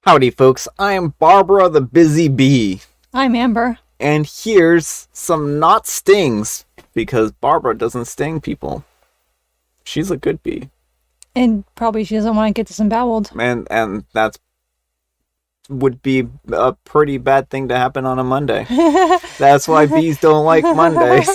Howdy, folks. I am Barbara the Busy Bee. I'm Amber. And here's some not stings, because Barbara doesn't sting people. She's a good bee. And probably she doesn't want to get disemboweled. And that's would be a pretty bad thing to happen on a Monday. That's why bees don't like Mondays.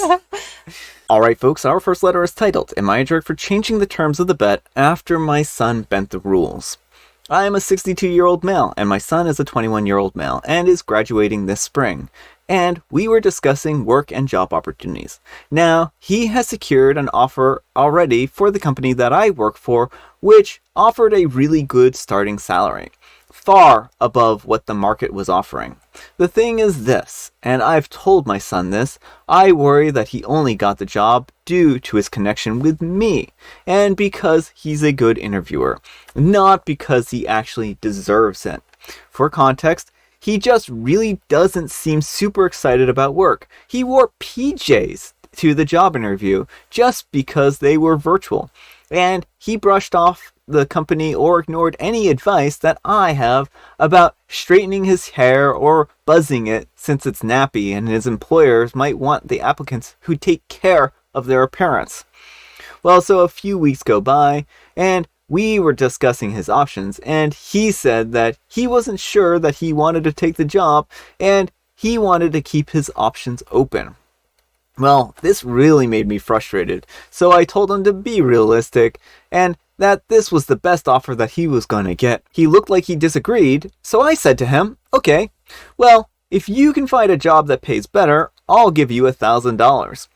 Alright, folks, our first letter is titled, Am I a Jerk for Changing the Terms of the Bet After My Son Bent the Rules? I am a 62-year-old male, and my son is a 21-year-old male, and is graduating this spring. And we were discussing work and job opportunities. Now, he has secured an offer already for the company that I work for, which offered a really good starting salary, far above what the market was offering. The thing is this, and I've told my son this, I worry that he only got the job due to his connection with me, and because he's a good interviewer, not because he actually deserves it. For context, he just really doesn't seem super excited about work. He wore PJs to the job interview just because they were virtual, and he brushed off the company or ignored any advice that I have about straightening his hair or buzzing it since it's nappy and his employers might want the applicants who take care of their appearance. Well, so a few weeks go by and we were discussing his options, and he said that he wasn't sure that he wanted to take the job and he wanted to keep his options open. Well, this really made me frustrated, so I told him to be realistic and that this was the best offer that he was going to get. He looked like he disagreed, so I said to him, okay, well, if you can find a job that pays better, I'll give you $1,000.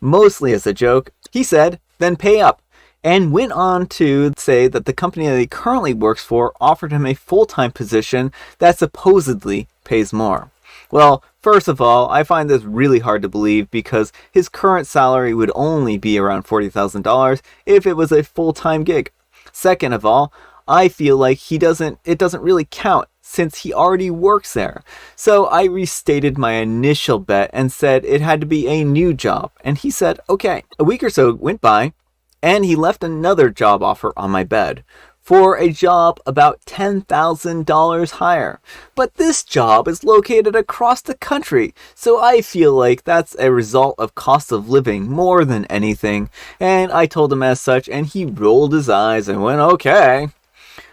Mostly as a joke, he said, then pay up, and went on to say that the company that he currently works for offered him a full-time position that supposedly pays more. Well, first of all, I find this really hard to believe because his current salary would only be around $40,000 if it was a full-time gig. Second of all, I feel like it doesn't really count since he already works there. So I restated my initial bet and said it had to be a new job, and he said, okay. A week or so went by, and he left another job offer on my bed for a job about $10,000 higher. But this job is located across the country, so I feel like that's a result of cost of living more than anything. And I told him as such, and he rolled his eyes and went, okay.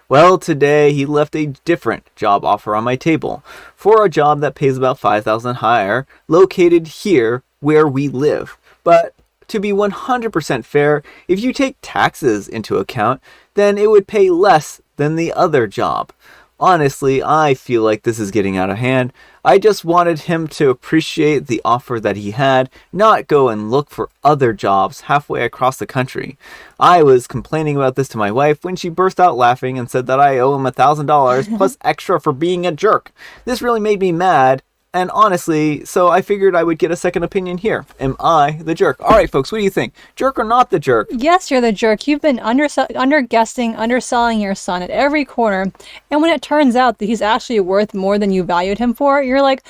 Well, today he left a different job offer on my table for a job that pays about $5,000 higher, located here where we live. But to be 100% fair, if you take taxes into account, then it would pay less than the other job. Honestly, I feel like this is getting out of hand. I just wanted him to appreciate the offer that he had, not go and look for other jobs halfway across the country. I was complaining about this to my wife when she burst out laughing and said that I owe him $1,000 plus extra for being a jerk. This really made me mad. And honestly, so I figured I would get a second opinion here. Am I the jerk? All right, folks, what do you think? Jerk or not the jerk? Yes, you're the jerk. You've been underselling your son at every corner. And when it turns out that he's actually worth more than you valued him for, you're like,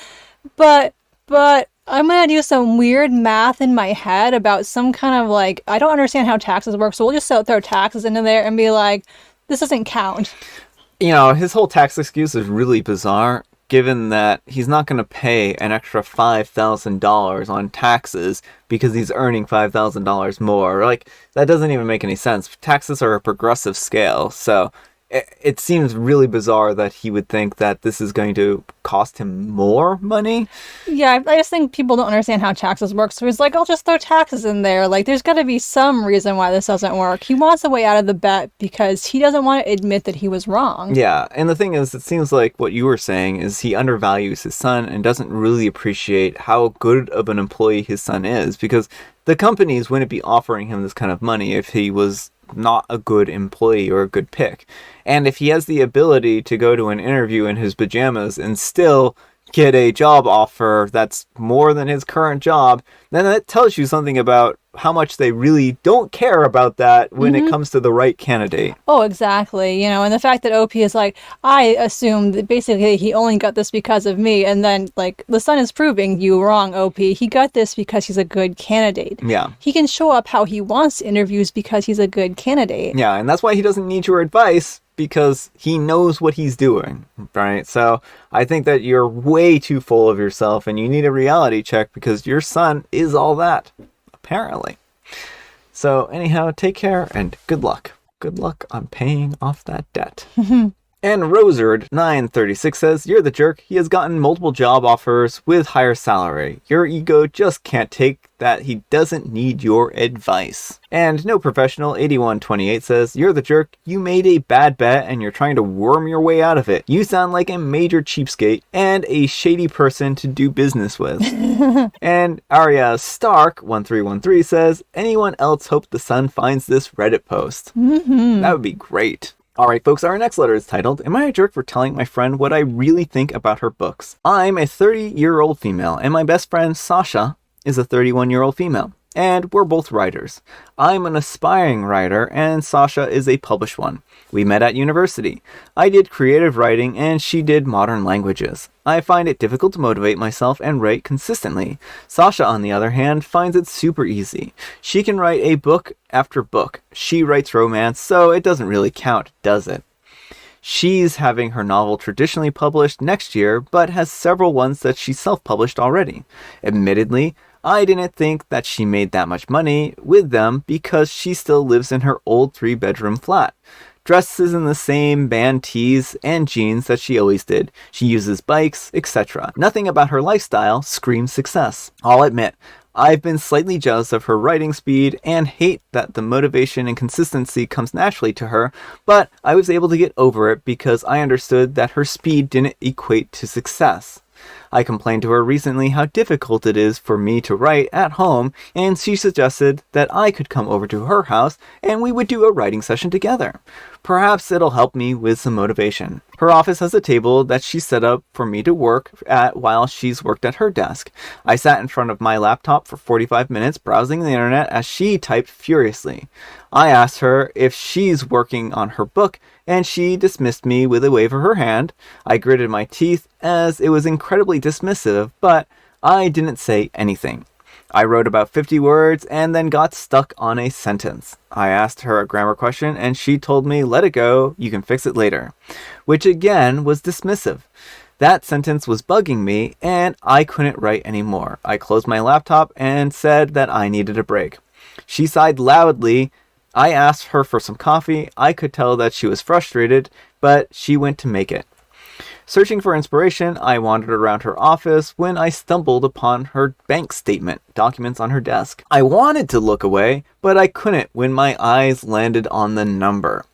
but I'm going to do some weird math in my head about some kind of like, I don't understand how taxes work, so we'll just throw taxes into there and be like, this doesn't count. You know, his whole tax excuse is really bizarre, given that he's not going to pay an extra $5,000 on taxes because he's earning $5,000 more. Like, that doesn't even make any sense. Taxes are a progressive scale, so it seems really bizarre that he would think that this is going to cost him more money. Yeah, I just think people don't understand how taxes work, so he's like, I'll just throw taxes in there. Like, there's got to be some reason why this doesn't work. He wants a way out of the bet because he doesn't want to admit that he was wrong. Yeah, and the thing is, it seems like what you were saying is he undervalues his son and doesn't really appreciate how good of an employee his son is, because the companies wouldn't be offering him this kind of money if he was not a good employee or a good pick. And if he has the ability to go to an interview in his pajamas and still get a job offer that's more than his current job, then that tells you something about how much they really don't care about that when it comes to the right candidate. Oh, exactly. You know, and the fact that OP is like, I assume that basically he only got this because of me. And then, like, the son is proving you wrong, OP. He got this because he's a good candidate. Yeah. He can show up how he wants to interviews because he's a good candidate. Yeah, and that's why he doesn't need your advice, because he knows what he's doing, right? So I think that you're way too full of yourself and you need a reality check because your son is all that, apparently. So anyhow, take care and good luck. Good luck on paying off that debt. And Rosard936 says, you're the jerk. He has gotten multiple job offers with higher salary. Your ego just can't take that he doesn't need your advice. And No Professional 8128 says, you're the jerk. You made a bad bet and you're trying to worm your way out of it. You sound like a major cheapskate and a shady person to do business with. And Arya Stark 1313 says, anyone else hope the son finds this Reddit post? That would be great. Alright folks, our next letter is titled, Am I a jerk for telling my friend what I really think about her books? I'm a 30-year-old female, and my best friend Sasha is a 31-year-old female, and we're both writers. I'm an aspiring writer, and Sasha is a published one. We met at university. I did creative writing, and she did modern languages. I find it difficult to motivate myself and write consistently. Sasha, on the other hand, finds it super easy. She can write a book after book. She writes romance, so it doesn't really count, does it? She's having her novel traditionally published next year, but has several ones that she self-published already. Admittedly, I didn't think that she made that much money with them because she still lives in her old 3-bedroom flat. Dresses in the same band tees and jeans that she always did. She uses bikes, etc. Nothing about her lifestyle screams success. I'll admit, I've been slightly jealous of her writing speed and hate that the motivation and consistency comes naturally to her, but I was able to get over it because I understood that her speed didn't equate to success. I complained to her recently how difficult it is for me to write at home, and she suggested that I could come over to her house and we would do a writing session together. Perhaps it'll help me with some motivation. Her office has a table that she set up for me to work at while she's worked at her desk. I sat in front of my laptop for 45 minutes browsing the internet as she typed furiously. I asked her if she's working on her book, and she dismissed me with a wave of her hand. I gritted my teeth as it was incredibly dismissive, but I didn't say anything. I wrote about 50 words and then got stuck on a sentence. I asked her a grammar question and she told me, let it go, you can fix it later, which again was dismissive. That sentence was bugging me and I couldn't write anymore. I closed my laptop and said that I needed a break. She sighed loudly. I asked her for some coffee. I could tell that she was frustrated, but she went to make it. Searching for inspiration, I wandered around her office when I stumbled upon her bank statement documents on her desk. I wanted to look away, but I couldn't when my eyes landed on the number.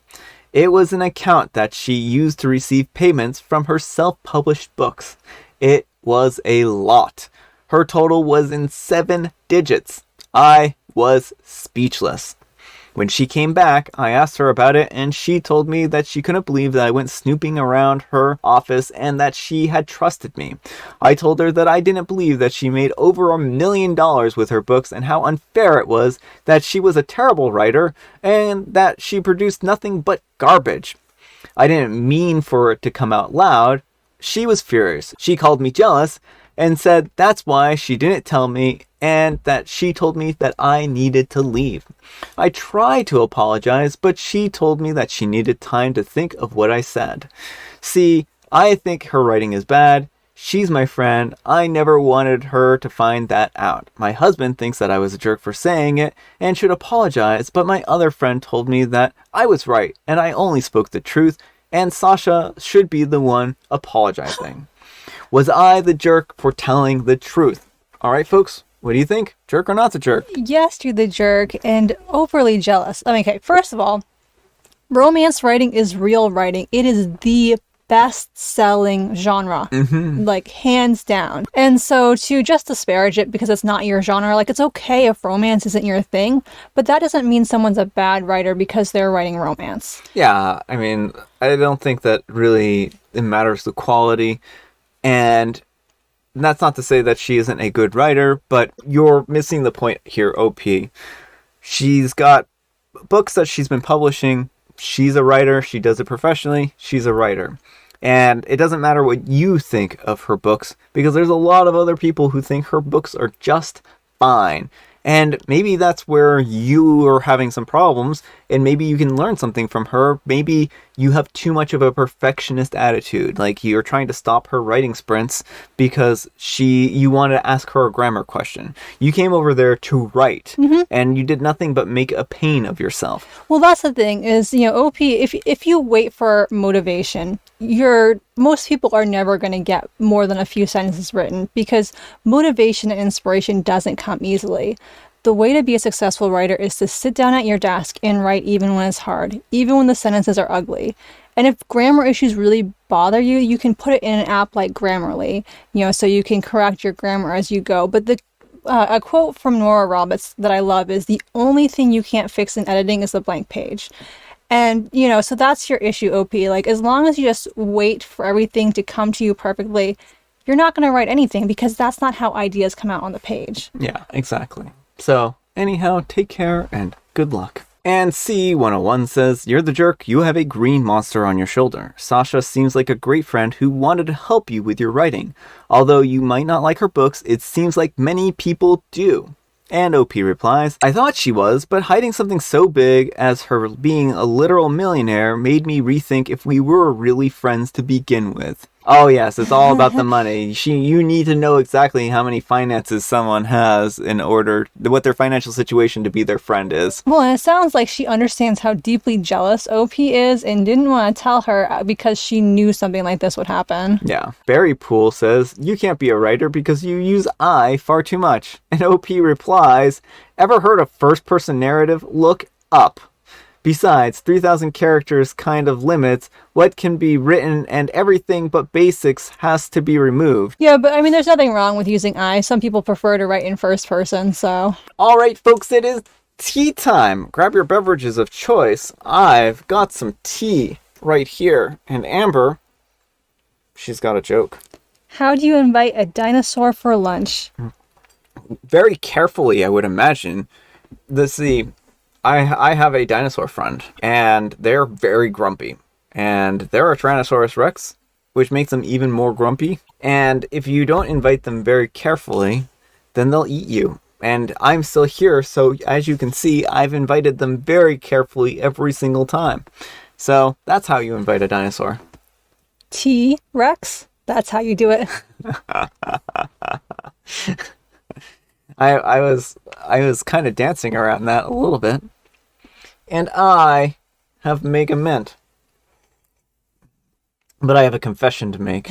It was an account that she used to receive payments from her self-published books. It was a lot. Her total was in 7 digits. I was speechless. When she came back, I asked her about it and she told me that she couldn't believe that I went snooping around her office and that she had trusted me. I told her that I didn't believe that she made over $1 million with her books and how unfair it was, that she was a terrible writer and that she produced nothing but garbage. I didn't mean for it to come out loud. She was furious. She called me jealous and said that's why she didn't tell me and that she told me that I needed to leave. I tried to apologize, but she told me that she needed time to think of what I said. See, I think her writing is bad. She's my friend. I never wanted her to find that out. My husband thinks that I was a jerk for saying it and should apologize, but my other friend told me that I was right and I only spoke the truth and Sasha should be the one apologizing. Was I the jerk for telling the truth? All right, folks, what do you think? Jerk or not the jerk? Yes, you're the jerk and overly jealous. I mean, okay, first of all, romance writing is real writing. It is the best-selling genre, like hands down. And so to just disparage it because it's not your genre, like it's okay if romance isn't your thing, but that doesn't mean someone's a bad writer because they're writing romance. Yeah, I mean, I don't think that really it matters the quality. And that's not to say that she isn't a good writer, but you're missing the point here, OP. She's got books that she's been publishing. She's a writer. She does it professionally. She's a writer. And it doesn't matter what you think of her books, because there's a lot of other people who think her books are just fine. And maybe that's where you are having some problems, and maybe you can learn something from her. Maybe you have too much of a perfectionist attitude, like you're trying to stop her writing sprints because you wanted to ask her a grammar question. You came over there to write, and you did nothing but make a pain of yourself. Well, that's the thing is, OP, if you wait for motivation, most people are never going to get more than a few sentences written, because motivation and inspiration doesn't come easily. The way to be a successful writer is to sit down at your desk and write even when it's hard, even when the sentences are ugly. And if grammar issues really bother you, you can put it in an app like Grammarly, so you can correct your grammar as you go. But a quote from Nora Roberts that I love is, "The only thing you can't fix in editing is the blank page." And, so that's your issue, OP. Like, as long as you just wait for everything to come to you perfectly, you're not going to write anything, because that's not how ideas come out on the page. Yeah, exactly. So, anyhow, take care and good luck. And C101 says, "You're the jerk. You have a green monster on your shoulder. Sasha seems like a great friend who wanted to help you with your writing. Although you might not like her books, it seems like many people do." And OP replies, "I thought she was, but hiding something so big as her being a literal millionaire made me rethink if we were really friends to begin with." Oh yes, it's all about the money. You need to know exactly how many finances someone has in order, what their financial situation to be their friend is. Well, and it sounds like she understands how deeply jealous OP is and didn't want to tell her because she knew something like this would happen. Yeah. Barry Poole says, "You can't be a writer because you use I far too much." And OP replies, "Ever heard of first-person narrative? Look up. Besides, 3,000 characters kind of limits what can be written, and everything but basics has to be removed." Yeah, but I mean, there's nothing wrong with using I. Some people prefer to write in first person, so. All right, folks, it is tea time. Grab your beverages of choice. I've got some tea right here. And Amber, she's got a joke. How do you invite a dinosaur for lunch? Very carefully, I would imagine. I have a dinosaur friend, and they're very grumpy. And they're a Tyrannosaurus Rex, which makes them even more grumpy. And if you don't invite them very carefully, then they'll eat you. And I'm still here, so as you can see, I've invited them very carefully every single time. So that's how you invite a dinosaur. T-Rex? That's how you do it. I was kind of dancing around that a little bit. And I have Mega Mint. But I have a confession to make.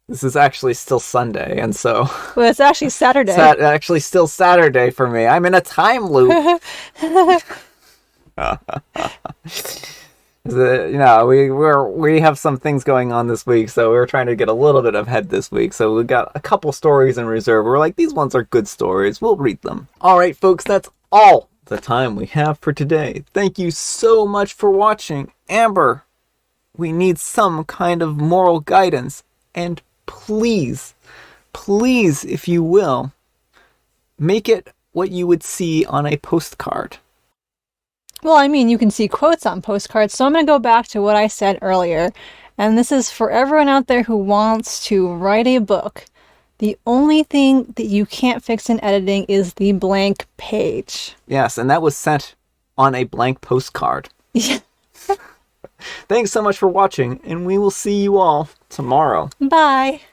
This is actually still Sunday, and so... Well, it's actually Saturday. Actually still Saturday for me. I'm in a time loop. We have some things going on this week, so we're trying to get a little bit ahead this week. So we got a couple stories in reserve. We're like, these ones are good stories. We'll read them. All right, folks, that's all the time we have for today. Thank you so much for watching. Amber, we need some kind of moral guidance. And please, if you will, make it what you would see on a postcard. Well, I mean, you can see quotes on postcards, so I'm going to go back to what I said earlier. And this is for everyone out there who wants to write a book. The only thing that you can't fix in editing is the blank page. Yes, and that was sent on a blank postcard. Thanks so much for watching, and we will see you all tomorrow. Bye.